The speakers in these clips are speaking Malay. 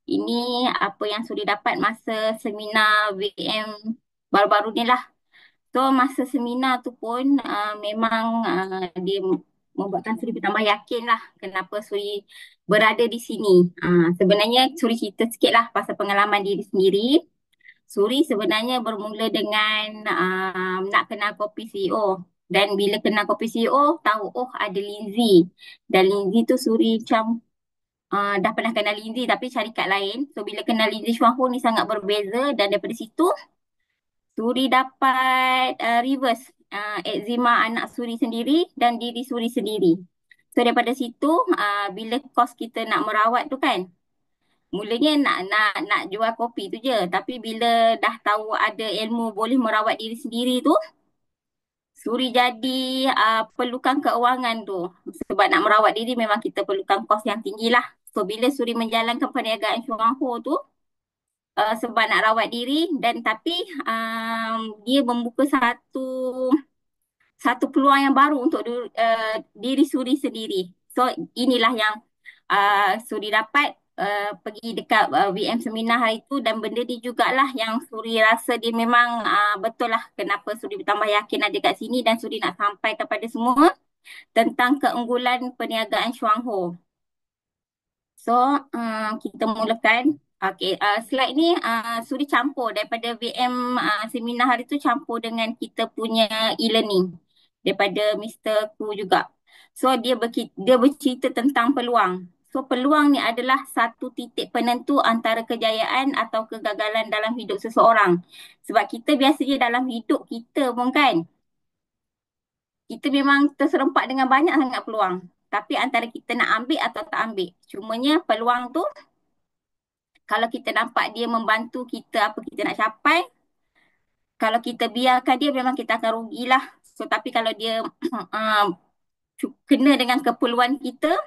Ini apa yang Suri dapat masa seminar VM baru-baru ni lah. So masa seminar tu pun memang dia membuatkan Suri bertambah yakin lah kenapa Suri berada di sini. Sebenarnya Suri cerita sikit lah pasal pengalaman diri sendiri. Suri sebenarnya bermula dengan nak kenal kopi CEO. Dan bila kenal kopi CEO, tahu oh ada Lindsay. Dan Lindsay tu Suri macam dah pernah kenal Lindsay tapi syarikat lain. So bila kenal Lindsay Chuan Ho ni sangat berbeza dan daripada situ Suri dapat reverse eczema anak Suri sendiri dan diri Suri sendiri. So daripada situ bila kos kita nak merawat tu kan, mulanya nak jual kopi tu je. Tapi bila dah tahu ada ilmu boleh merawat diri sendiri tu, Suri jadi perlukan keuangan tu. Sebab nak merawat diri memang kita perlukan kos yang tinggi lah. So bila Suri menjalankan perniagaan Chuang Ho tu, sebab nak rawat diri dan tapi dia membuka satu peluang yang baru untuk diri Suri sendiri. So inilah yang Suri dapat pergi dekat VM seminar hari tu dan benda ni jugalah yang Suri rasa dia memang betul lah kenapa Suri bertambah yakin ada kat sini dan Suri nak sampai kepada semua tentang keunggulan perniagaan Chuang Ho. So, kita mulakan. Okay, slide ni Suri campur daripada VM seminar hari tu campur dengan kita punya e-learning daripada Mr. Ku juga. So, dia bercerita tentang peluang. So, peluang ni adalah satu titik penentu antara kejayaan atau kegagalan dalam hidup seseorang. Sebab kita biasanya dalam hidup kita pun kan, kita memang terserempak dengan banyak sangat peluang. Tapi antara kita nak ambil atau tak ambil. Cumanya peluang tu kalau kita nampak dia membantu kita apa kita nak capai, kalau kita biarkan dia memang kita akan rugilah. So tapi kalau dia uh, kena dengan keperluan kita,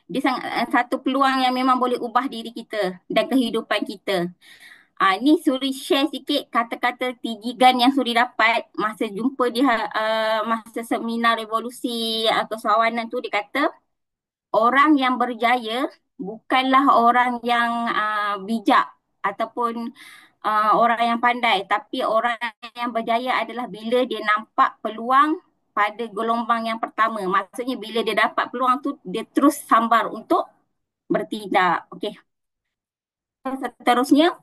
dia sangat satu peluang yang memang boleh ubah diri kita dan kehidupan kita. Ni Suri share sikit kata-kata tigigan yang Suri dapat masa jumpa dia masa seminar revolusi kesawanan tu. Dia kata orang yang berjaya bukanlah orang yang bijak ataupun orang yang pandai, tapi orang yang berjaya adalah bila dia nampak peluang pada gelombang yang pertama. Maksudnya bila dia dapat peluang tu, dia terus sambar untuk bertindak. Okey. Seterusnya,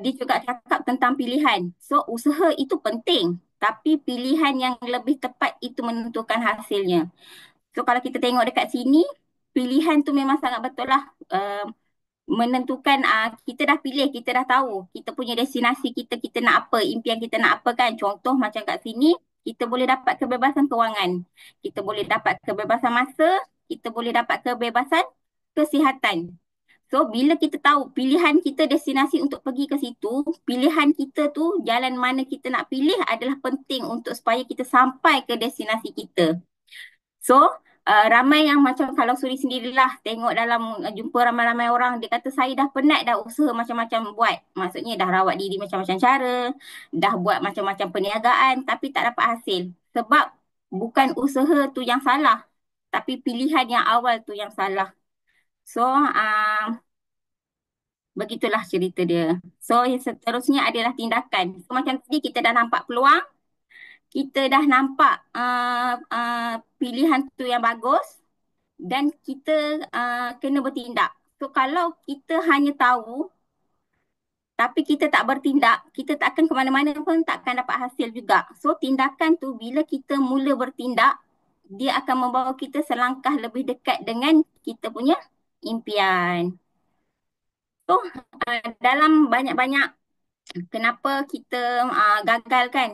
dia juga cakap tentang pilihan. So, usaha itu penting, tapi pilihan yang lebih tepat itu menentukan hasilnya. So, kalau kita tengok dekat sini, pilihan tu memang sangat betul lah. Menentukan kita dah pilih, kita dah tahu kita punya destinasi kita nak apa, impian kita nak apa kan. Contoh macam kat sini, kita boleh dapat kebebasan kewangan, kita boleh dapat kebebasan masa, kita boleh dapat kebebasan kesihatan. So bila kita tahu pilihan kita destinasi untuk pergi ke situ, pilihan kita tu jalan mana kita nak pilih adalah penting untuk supaya kita sampai ke destinasi kita. So, ramai yang macam kalau Suri sendirilah tengok dalam jumpa ramai-ramai orang, dia kata saya dah penat dah usaha macam-macam buat. Maksudnya dah rawat diri macam-macam cara, dah buat macam-macam perniagaan tapi tak dapat hasil. Sebab bukan usaha tu yang salah, tapi pilihan yang awal tu yang salah. So, begitulah cerita dia. So, yang seterusnya adalah tindakan. So, macam tadi kita dah nampak peluang, kita dah nampak pilihan tu yang bagus, dan kita kena bertindak. So kalau kita hanya tahu tapi kita tak bertindak, kita tak akan ke mana-mana pun tak akan dapat hasil juga. So tindakan tu bila kita mula bertindak, dia akan membawa kita selangkah lebih dekat dengan kita punya impian. So dalam banyak-banyak kenapa kita gagal kan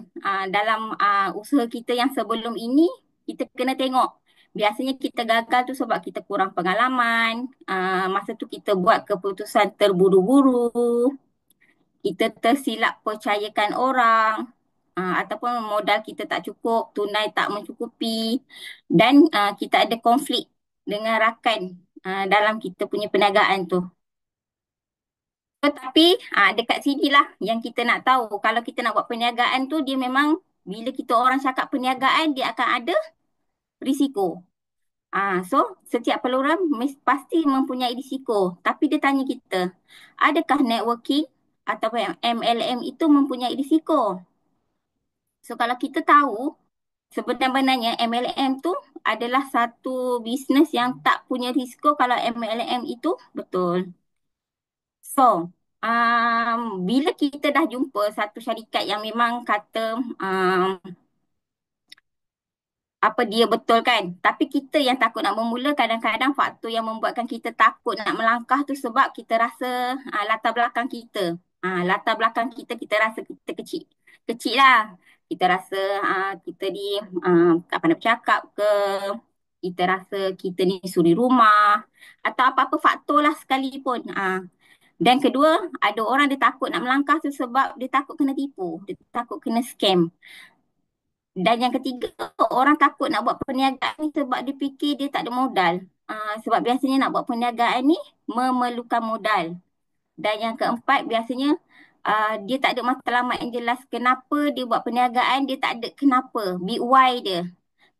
dalam usaha kita yang sebelum ini, kita kena tengok. Biasanya kita gagal tu sebab kita kurang pengalaman, masa tu kita buat keputusan terburu-buru, kita tersilap percayakan orang, ataupun modal kita tak cukup, tunai tak mencukupi, dan kita ada konflik dengan rakan dalam kita punya perniagaan tu. Tetapi dekat sinilah yang kita nak tahu. Kalau kita nak buat perniagaan tu, dia memang bila kita orang cakap perniagaan, dia akan ada risiko. So setiap peluang pasti mempunyai risiko. Tapi dia tanya kita, adakah networking atau MLM itu mempunyai risiko? So kalau kita tahu sebenarnya MLM tu adalah satu bisnes yang tak punya risiko kalau MLM itu betul. So, bila kita dah jumpa satu syarikat yang memang kata apa dia betul kan. Tapi kita yang takut nak memula, kadang-kadang faktor yang membuatkan kita takut nak melangkah tu sebab kita rasa latar belakang kita. Latar belakang kita, kita rasa kita kecil. Kecil lah. Kita rasa kita di tak pandai bercakap ke. Kita rasa kita ni suri rumah. Atau apa-apa faktor lah sekalipun. Dan kedua, ada orang dia takut nak melangkah tu sebab dia takut kena tipu. Dia takut kena scam. Dan yang ketiga, orang takut nak buat perniagaan ni sebab dia fikir dia tak ada modal. Sebab biasanya nak buat perniagaan ni memerlukan modal. Dan yang keempat, biasanya dia tak ada matlamat yang jelas kenapa dia buat perniagaan, dia tak ada kenapa, big why dia.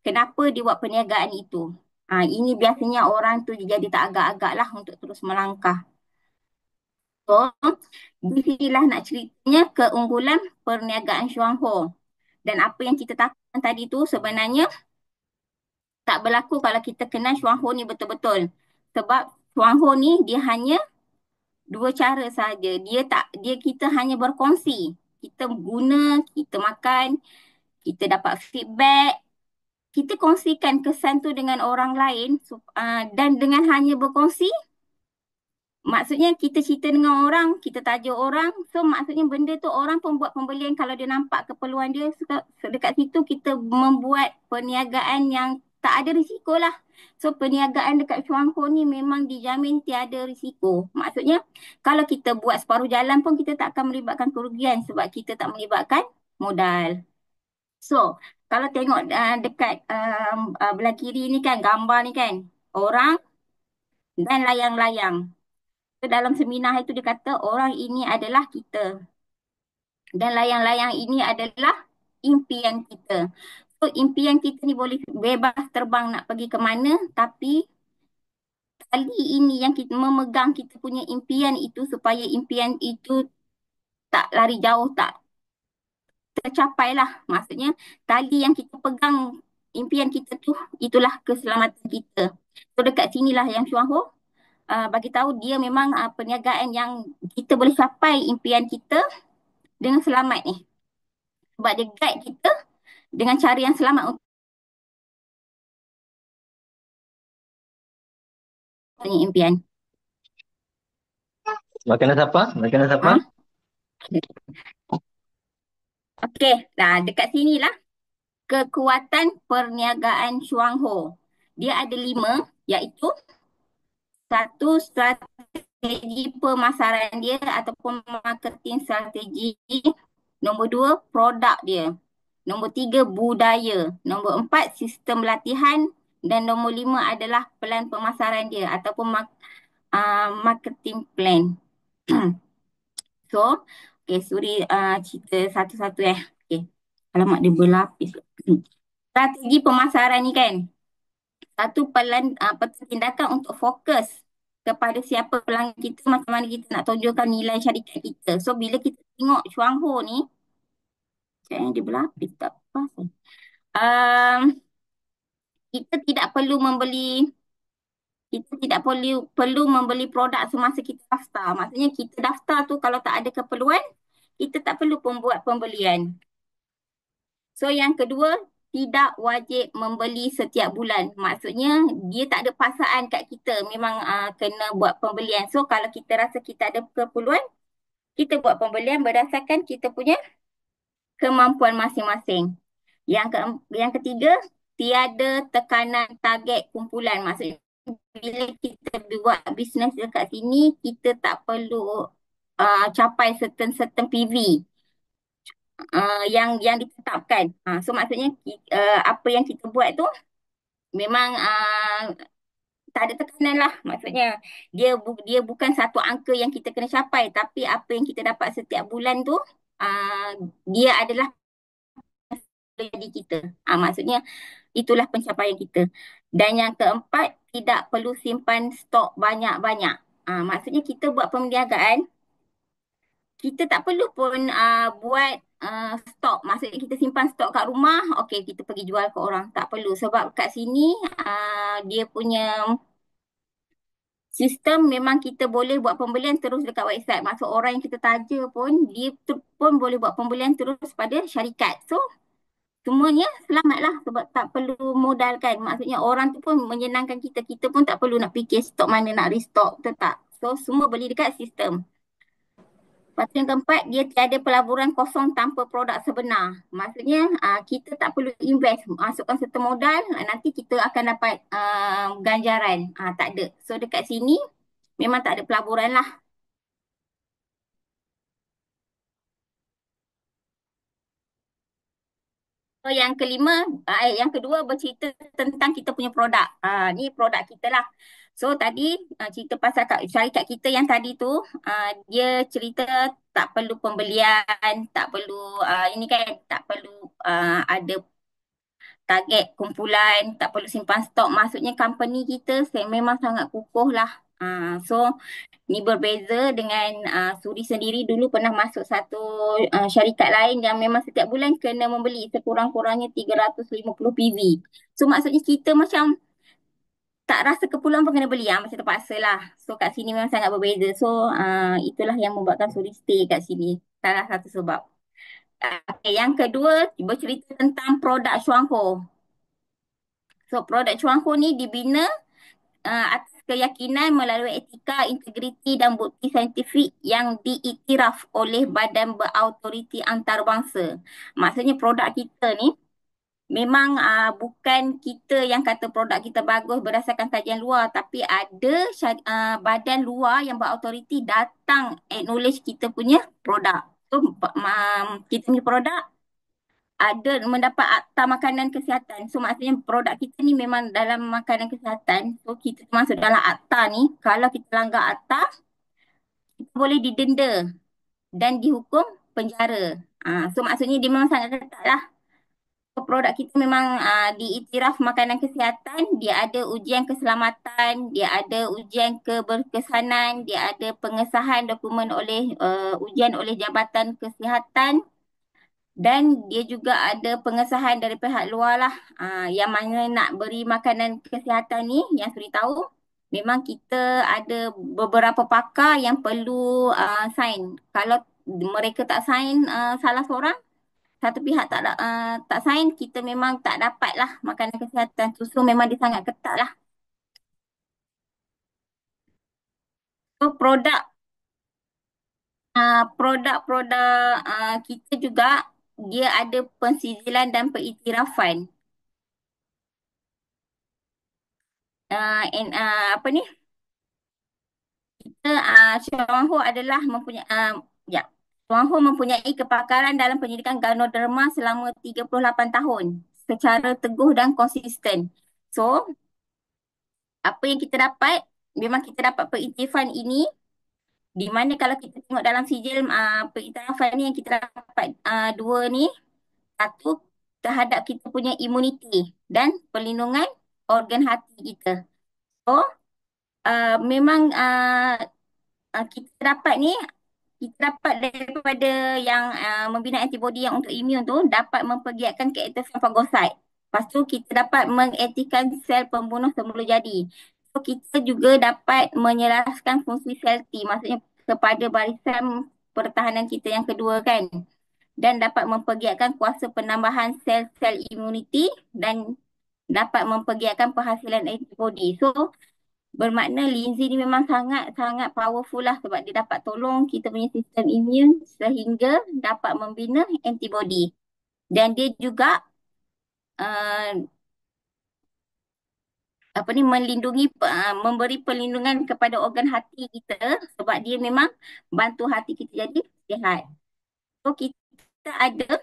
Kenapa dia buat perniagaan itu. Ini biasanya orang tu jadi tak agak-agak lah untuk terus melangkah. So, di sinilah nak ceritanya keunggulan perniagaan Chuang Ho. Dan apa yang kita takutkan tadi tu sebenarnya tak berlaku kalau kita kenal Chuang Ho ni betul-betul. Sebab Chuang Ho ni dia hanya dua cara saja. Dia kita hanya berkongsi. Kita guna, kita makan, kita dapat feedback, kita kongsikan kesan tu dengan orang lain dan dengan hanya berkongsi. Maksudnya kita cerita dengan orang, kita tajuk orang. So maksudnya benda tu orang pun buat pembelian kalau dia nampak keperluan dia. Dekat situ kita membuat perniagaan yang tak ada risiko lah. So perniagaan dekat Chuang Ho ni memang dijamin tiada risiko. Maksudnya kalau kita buat separuh jalan pun kita tak akan melibatkan kerugian sebab kita tak melibatkan modal. So kalau tengok dekat belah kiri ni kan, gambar ni kan, orang dan layang-layang. Dalam seminar itu dia kata orang ini adalah kita dan layang-layang ini adalah impian kita. So impian kita ni boleh bebas terbang nak pergi ke mana, tapi tali ini yang kita memegang kita punya impian itu supaya impian itu tak lari jauh, tak tercapai lah. Maksudnya tali yang kita pegang impian kita tu itulah keselamatan kita. So dekat sinilah yang Chuang Ho bagi tahu dia memang perniagaan yang kita boleh capai impian kita dengan selamat ni. Sebab dia guide kita dengan cara yang selamat untuk punya impian. Makanan siapa? Makanan siapa? Ah, Okey, nah dekat sinilah kekuatan perniagaan Chuang Ho. Dia ada 5 iaitu satu strategi pemasaran dia ataupun marketing strategi. Nombor 2 produk dia. Nombor 3 budaya. Nombor 4 sistem latihan. Dan nombor 5 adalah pelan pemasaran dia ataupun marketing plan. So, okay, Suri cerita satu-satu Okay. Alamak, dia berlapis. Strategi pemasaran ni kan, satu tindakan untuk fokus kepada siapa pelanggan kita, macam mana kita nak tonjolkan nilai syarikat kita. So, bila kita tengok Chuang Ho ni, dia berlapis tak pasal. Kita tidak perlu membeli kita tidak perlu membeli produk semasa kita daftar. Maksudnya kita daftar tu kalau tak ada keperluan, kita tak perlu pun buat pembelian. So yang kedua, tidak wajib membeli setiap bulan. Maksudnya dia tak ada paksaan kat kita. Memang kena buat pembelian. So kalau kita rasa kita ada keperluan, kita buat pembelian berdasarkan kita punya kemampuan masing-masing. Yang ketiga, tiada tekanan target kumpulan. Maksudnya bila kita buat bisnes dekat sini, kita tak perlu capai certain PV yang ditetapkan. So maksudnya apa yang kita buat tu memang tak ada tekanan lah. Maksudnya dia bukan satu angka yang kita kena capai, tapi apa yang kita dapat setiap bulan tu uh, dia adalah jadi kita. Maksudnya itulah pencapaian kita. Dan yang keempat, tidak perlu simpan stok banyak-banyak. Maksudnya kita buat perniagaan, kita tak perlu pun buat stok. Maksudnya kita simpan stok kat rumah, okey kita pergi jual ke orang. Tak perlu sebab kat sini dia punya sistem memang kita boleh buat pembelian terus dekat website. Maksud orang yang kita taja pun, dia pun boleh buat pembelian terus pada syarikat. So, semuanya selamat lah sebab tak perlu modal kan. Maksudnya orang tu pun menyenangkan kita. Kita pun tak perlu nak fikir stok mana nak restock. Betul tak? So, semua beli dekat sistem. Lepas tu yang keempat, dia tiada pelaburan kosong tanpa produk sebenar. Maksudnya kita tak perlu invest, masukkan serta modal, nanti kita akan dapat ganjaran. Tak ada. So dekat sini memang tak ada pelaburan lah. So yang kelima, yang kedua bercerita tentang kita punya produk. Ni produk kita lah. So tadi cerita pasal syarikat kita yang tadi tu, dia cerita tak perlu pembelian, tak perlu ini kan, tak perlu ada target kumpulan, tak perlu simpan stok. Maksudnya company kita memang sangat kukuh lah. So ni berbeza dengan Suri sendiri dulu pernah masuk satu syarikat lain yang memang setiap bulan kena membeli sekurang-kurangnya 350 PV. So maksudnya kita macam tak rasa keperluan pun kena beli, macam terpaksa lah. So kat sini memang sangat berbeza. So itulah yang membuatkan Suri stay kat sini. Salah satu sebab. Okay, yang kedua bercerita tentang produk Chuangho. So produk Chuangho ni dibina atas keyakinan melalui etika, integriti dan bukti saintifik yang diiktiraf oleh badan berautoriti antarabangsa. Maksudnya produk kita ni memang bukan kita yang kata produk kita bagus berdasarkan kajian luar, tapi ada badan luar yang berautoriti datang acknowledge kita punya produk. So kita punya produk ada mendapat akta makanan kesihatan. So maksudnya produk kita ni memang dalam makanan kesihatan. So kita masuk dalam akta ni. Kalau kita langgar akta, kita boleh didenda dan dihukum penjara. So maksudnya dia memang sangat ketat lah. So, produk kita memang diiktiraf makanan kesihatan. Dia ada ujian keselamatan. Dia ada ujian keberkesanan. Dia ada pengesahan dokumen oleh ujian oleh Jabatan Kesihatan. Dan dia juga ada pengesahan dari pihak luar lah. Yang mana nak beri makanan kesihatan ni, yang Suri tahu, memang kita ada beberapa pakar yang perlu sign. Kalau mereka tak sign salah seorang, satu pihak tak sign, kita memang tak dapat lah makanan kesihatan. So memang dia sangat ketat lah. So produk-produk kita juga dia ada pensijilan dan pengiktirafan. Apa ni? Chuang Ho adalah Chuang Ho mempunyai kepakaran dalam pendidikan Ganoderma selama 38 tahun secara teguh dan konsisten. So, apa yang kita dapat, memang kita dapat pengiktirafan ini di mana kalau kita tengok dalam sijil pengiktirafan ni yang kita dapat dua ni, satu terhadap kita punya imuniti dan perlindungan organ hati kita. So, memang kita dapat ni kita dapat daripada yang membina antibody yang untuk imun tu dapat mempergiatkan keaktifan fagosit. Lepas tu kita dapat mengaktifkan sel pembunuh semula jadi. So kita juga dapat menyelaraskan fungsi sel T, maksudnya kepada barisan pertahanan kita yang kedua kan. Dan dapat mempergiatkan kuasa penambahan sel-sel imuniti dan dapat mempergiatkan penghasilan antibody. So bermakna Lindsay ni memang sangat-sangat powerful lah sebab dia dapat tolong kita punya sistem imun sehingga dapat membina antibody. Dan dia juga uh, memberi perlindungan kepada organ hati kita sebab dia memang bantu hati kita jadi sihat. So kita ada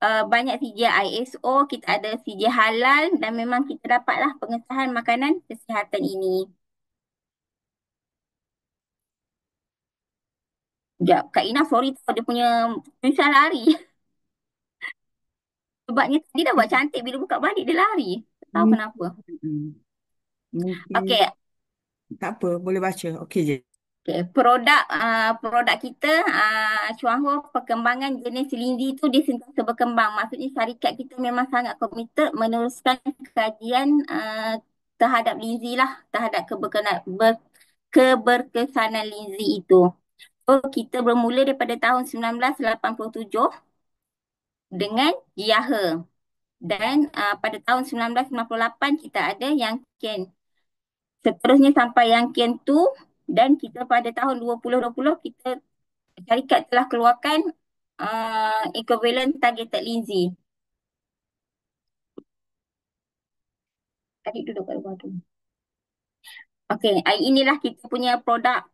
banyak CJ ISO, kita ada CJ halal dan memang kita dapatlah pengesahan makanan kesihatan ini. Sekejap, Kak Ina sorry tau dia punya tulisan lari. Sebabnya tadi dah buat cantik bila buka balik dia lari. Tahu Hmm. kenapa. Mungkin Okey, tak apa, boleh baca. Okey je. okay. Produk kita Chuang Ho, perkembangan jenis linzi tu dia sentiasa berkembang. Maksudnya syarikat kita memang sangat komited meneruskan kajian terhadap linzi lah, terhadap keberkesanan linzi itu. So kita bermula daripada tahun 1987 dengan Yahe, dan pada tahun 1998 kita ada yang Ken. Seterusnya sampai yang Ken tu, dan kita pada tahun 2020 kita syarikat telah keluarkan equivalent targeted linzi. Adik duduk kat luar tu. Okey, inilah kita punya produk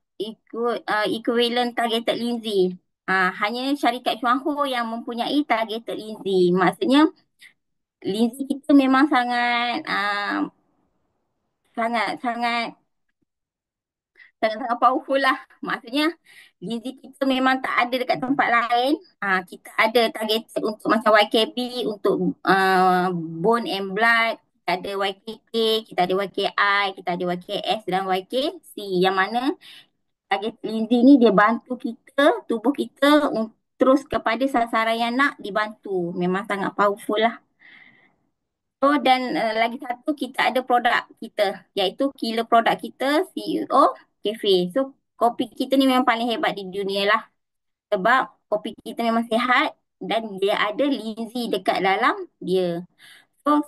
equivalent targeted linzi. Hanya syarikat Chuang Ho yang mempunyai targeted linzi. Maksudnya linzi kita memang sangat sangat sangat sangat-sangat powerful lah. Maksudnya linzi kita memang tak ada dekat tempat lain. Kita ada targeted untuk macam YKB, untuk bone and blood. Kita ada YKK, kita ada YKI, kita ada YKS dan YKC. Yang mana target linzi ni dia bantu kita, tubuh kita terus kepada sasaran yang nak dibantu. Memang sangat powerful lah. Oh, dan lagi satu kita ada produk kita, iaitu killer produk kita CEO Cafe. So kopi kita ni memang paling hebat di dunia lah, sebab kopi kita memang sihat dan dia ada linzi dekat dalam dia. So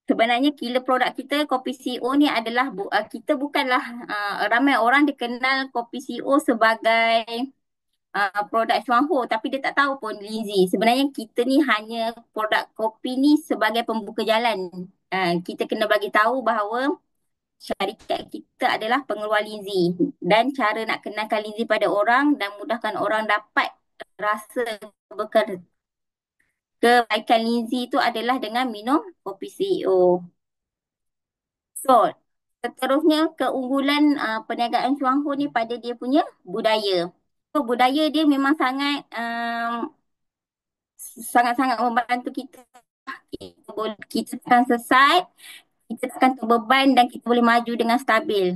sebenarnya killer produk kita kopi CEO ni adalah kita bukanlah ramai orang dikenal kopi CEO sebagai produk Chuang Ho, tapi dia tak tahu pun linzi. Sebenarnya kita ni hanya produk kopi ni sebagai pembuka jalan. Kita kena bagi tahu bahawa syarikat kita adalah pengeluar linzi, dan cara nak kenalkan linzi pada orang dan mudahkan orang dapat rasa kebaikan linzi itu adalah dengan minum kopi CEO. So, seterusnya keunggulan perniagaan Chuang Ho ni pada dia punya budaya. So, budaya dia memang sangat-sangat membantu kita. Kita takkan sesat, kita takkan terbeban, dan kita boleh maju dengan stabil.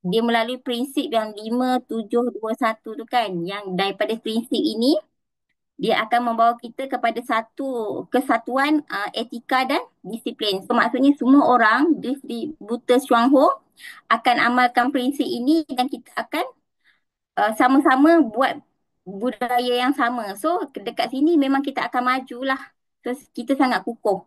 Dia melalui prinsip yang 5, 7, 2, 1 tu kan. Yang daripada prinsip ini, dia akan membawa kita kepada satu kesatuan etika dan disiplin. So maksudnya semua orang, distributor Chuang Ho akan amalkan prinsip ini, dan kita akan sama-sama buat budaya yang sama. So dekat sini memang kita akan majulah. Terus kita sangat kukuh.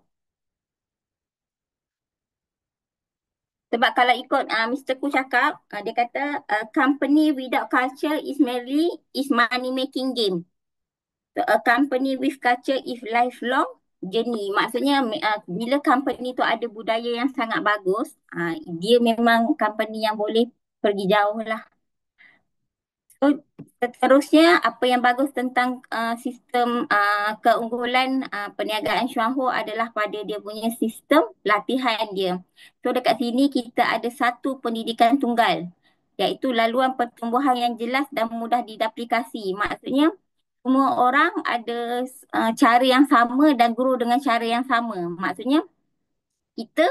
Sebab kalau ikut Mr. Ku cakap, dia kata company without culture is money making game. So, a company with culture is lifelong journey. Maksudnya bila company tu ada budaya yang sangat bagus, dia memang company yang boleh pergi jauh lah. So, seterusnya apa yang bagus tentang sistem keunggulan perniagaan Chuang Ho adalah pada dia punya sistem latihan dia. So dekat sini kita ada satu pendidikan tunggal, iaitu laluan pertumbuhan yang jelas dan mudah didaplikasi. Maksudnya semua orang ada cara yang sama dan guru dengan cara yang sama. Maksudnya kita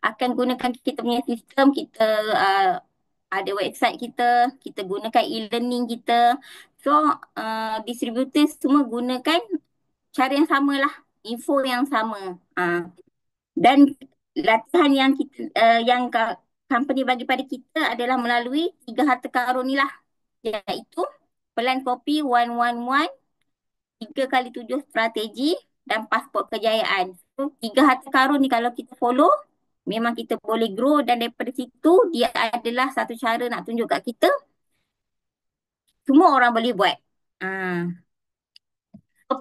akan gunakan kita punya sistem, kita ada website kita, kita gunakan e-learning kita. So, distributor semua gunakan cara yang sama lah, info yang sama. Dan latihan yang company bagi pada kita adalah melalui 3 harta karun ni lah, iaitu pelan kopi 111, 3x7 strategi, dan pasport kejayaan. So, 3 harta karun ni kalau kita follow, memang kita boleh grow, dan daripada situ dia adalah satu cara nak tunjuk kat kita semua orang boleh buat.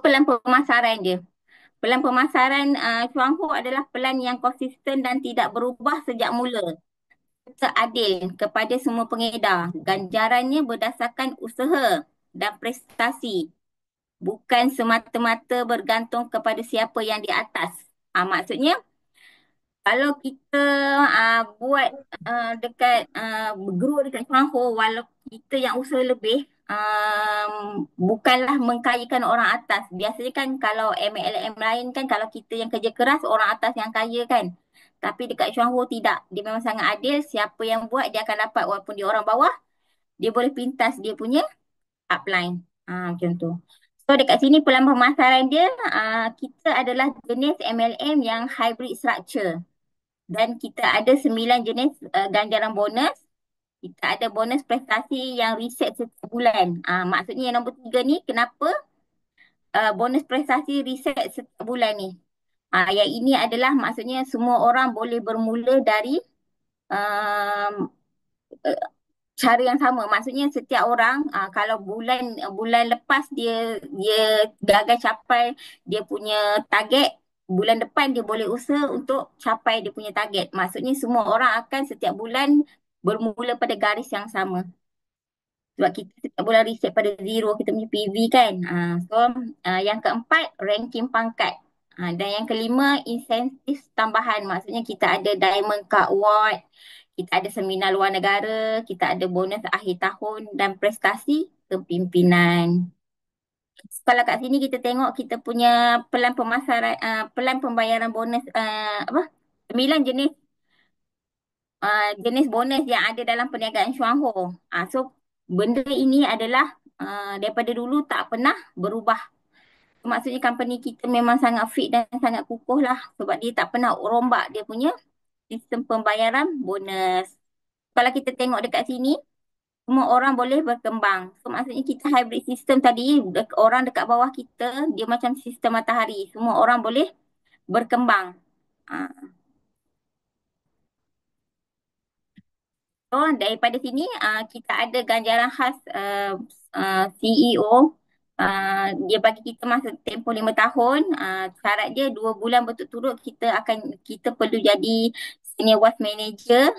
Pelan pemasaran dia. Pelan pemasaran Chuang Ho adalah pelan yang konsisten dan tidak berubah sejak mula. Serta adil kepada semua pengedar. Ganjarannya berdasarkan usaha dan prestasi, bukan semata-mata bergantung kepada siapa yang di atas. Maksudnya kalau kita buat dekat guru dekat Chuang Ho, kita yang usaha lebih bukanlah mengkayakan orang atas. Biasanya kan kalau MLM lain kan kalau kita yang kerja keras orang atas yang kaya kan. Tapi dekat Chuang Ho tidak. Dia memang sangat adil. Siapa yang buat dia akan dapat walaupun dia orang bawah. Dia boleh pintas dia punya upline. Macam tu. So dekat sini pelan pemasaran dia kita adalah jenis MLM yang hybrid structure. Dan kita ada 9 jenis ganjaran bonus. Kita ada bonus prestasi yang reset setiap bulan. Maksudnya yang nombor 3 ni kenapa bonus prestasi reset setiap bulan ni? Yang ini adalah maksudnya semua orang boleh bermula dari um, cara yang sama. Maksudnya setiap orang kalau bulan lepas dia gagal capai dia punya target, bulan depan dia boleh usaha untuk capai dia punya target. Maksudnya semua orang akan setiap bulan bermula pada garis yang sama. Sebab kita setiap bulan reset pada zero kita punya PV kan. So yang keempat ranking pangkat. Dan yang kelima insentif tambahan. Maksudnya kita ada Diamond Card Award, kita ada seminar luar negara, kita ada bonus akhir tahun dan prestasi kepimpinan. Kalau kat sini kita tengok kita punya pelan pemasaran, pelan pembayaran bonus apa? 9 jenis jenis bonus yang ada dalam perniagaan Chuang Ho. So benda ini adalah daripada dulu tak pernah berubah. Maksudnya company kita memang sangat fit dan sangat kukuh lah sebab dia tak pernah rombak dia punya sistem pembayaran bonus. Kalau kita tengok dekat sini, semua orang boleh berkembang. So maksudnya kita hybrid system tadi, orang dekat bawah kita, dia macam sistem matahari. Semua orang boleh berkembang. Ah, So daripada sini kita ada ganjaran khas CEO. Dia bagi kita masa tempoh 5 tahun. Syarat dia 2 bulan berturut-turut kita perlu jadi senior wealth manager.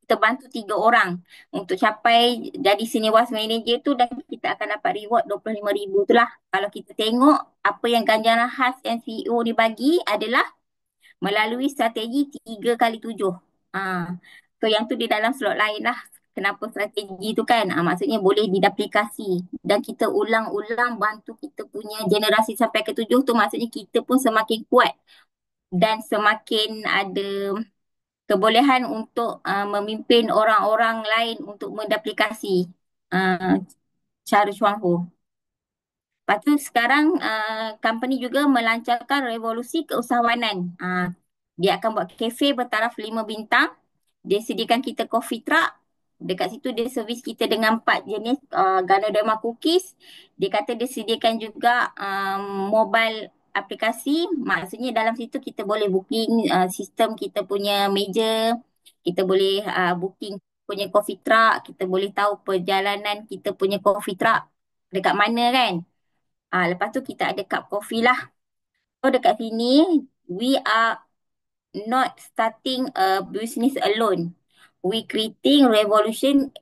Kita bantu 3 orang untuk capai jadi senior wealth manager tu dan kita akan dapat reward 25,000 tu lah. Kalau kita tengok apa yang ganjaran khas yang CEO ni bagi adalah melalui strategi 3x7. So yang tu di dalam slot lain lah. Kenapa strategi tu kan? Maksudnya boleh didaplikasi. Dan kita ulang-ulang bantu kita punya generasi sampai ke 7 tu maksudnya kita pun semakin kuat. Dan semakin ada kebolehan untuk memimpin orang-orang lain untuk mendaplikasi uh, cara Chuang Ho. Lepas tu sekarang company juga melancarkan revolusi keusahawanan. Dia akan buat kafe bertaraf 5 bintang. Dia sediakan kita coffee truck. Dekat situ dia servis kita dengan 4 jenis Ganoderma cookies. Dia kata dia sediakan juga mobile aplikasi. Maksudnya dalam situ kita boleh booking sistem kita punya meja. Kita boleh booking punya coffee truck. Kita boleh tahu perjalanan kita punya coffee truck dekat mana kan. Lepas tu kita ada cup coffee lah. So dekat sini, we are not starting a business alone. We creating revolution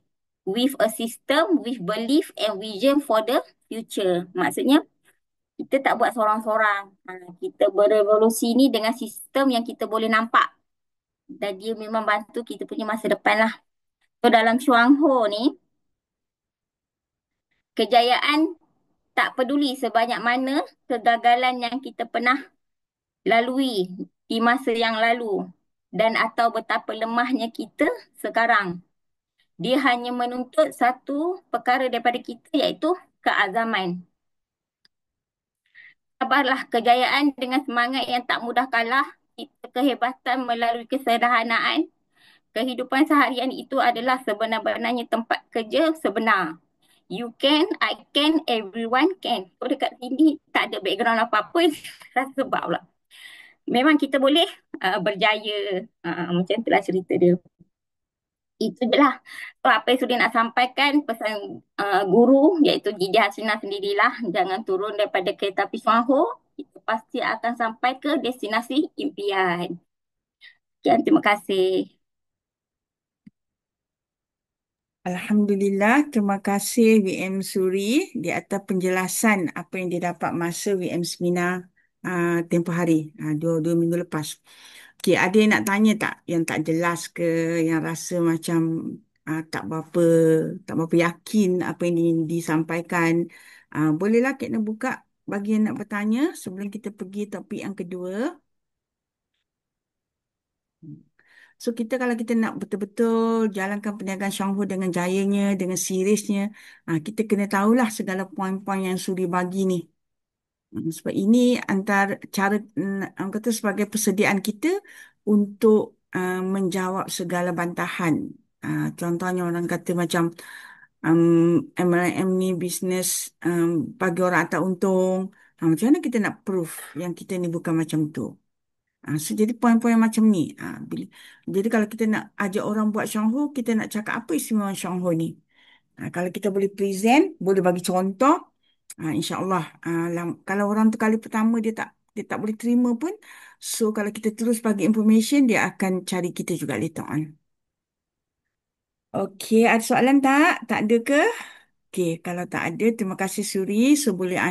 with a system, with belief and vision for the future. Maksudnya, kita tak buat seorang-seorang. Kita berevolusi ni dengan sistem yang kita boleh nampak. Dan dia memang bantu kita punya masa depan lah. So dalam Chuang Ho ni, kejayaan tak peduli sebanyak mana kegagalan yang kita pernah lalui di masa yang lalu dan atau betapa lemahnya kita sekarang. Dia hanya menuntut satu perkara daripada kita iaitu keazaman. Sabarlah kejayaan dengan semangat yang tak mudah kalah. Kita kehebatan melalui kesederhanaan. Kehidupan seharian itu adalah sebenar-benarnya tempat kerja sebenar. You can, I can, everyone can. So dekat sini tak ada background apa-apa. Rasa sebab pula. Memang kita boleh berjaya. Macam itulah cerita dia. Itu je lah. So, apa yang sudah nak sampaikan pesan guru iaitu Gigi Hasrina sendirilah. Jangan turun daripada kereta api Suaho. Kita pasti akan sampai ke destinasi impian. Sekian, terima kasih. Alhamdulillah, terima kasih WM Suri di atas penjelasan apa yang dia dapat masa WM Seminar tempoh hari, dua minggu lepas. Okey, ada yang nak tanya tak? Yang tak jelas ke, yang rasa macam tak berapa yakin apa yang disampaikan, bolehlah kita buka bagi yang nak bertanya sebelum kita pergi topik yang kedua. So kita kalau kita nak betul-betul jalankan perniagaan Shanghu dengan jayanya, dengan seriusnya, kita kena tahulah segala poin-poin yang suri bagi ni. Sebab ini antara cara, orang kata sebagai persediaan kita untuk menjawab segala bantahan. Contohnya orang kata macam MLM ni bisnes bagi orang tak untung. Macam mana kita nak proof yang kita ni bukan macam tu? So jadi poin-poin macam ni. Jadi kalau kita nak ajak orang buat Shanghu, kita nak cakap apa istimewa Shanghu ni? Kalau kita boleh present, boleh bagi contoh, InsyaAllah. Kalau orang tu kali pertama dia tak boleh terima pun, so kalau kita terus bagi information, dia akan cari kita juga later on. Okey, ada soalan tak? Tak ada ke? Okey, kalau tak ada, terima kasih Suri. So boleh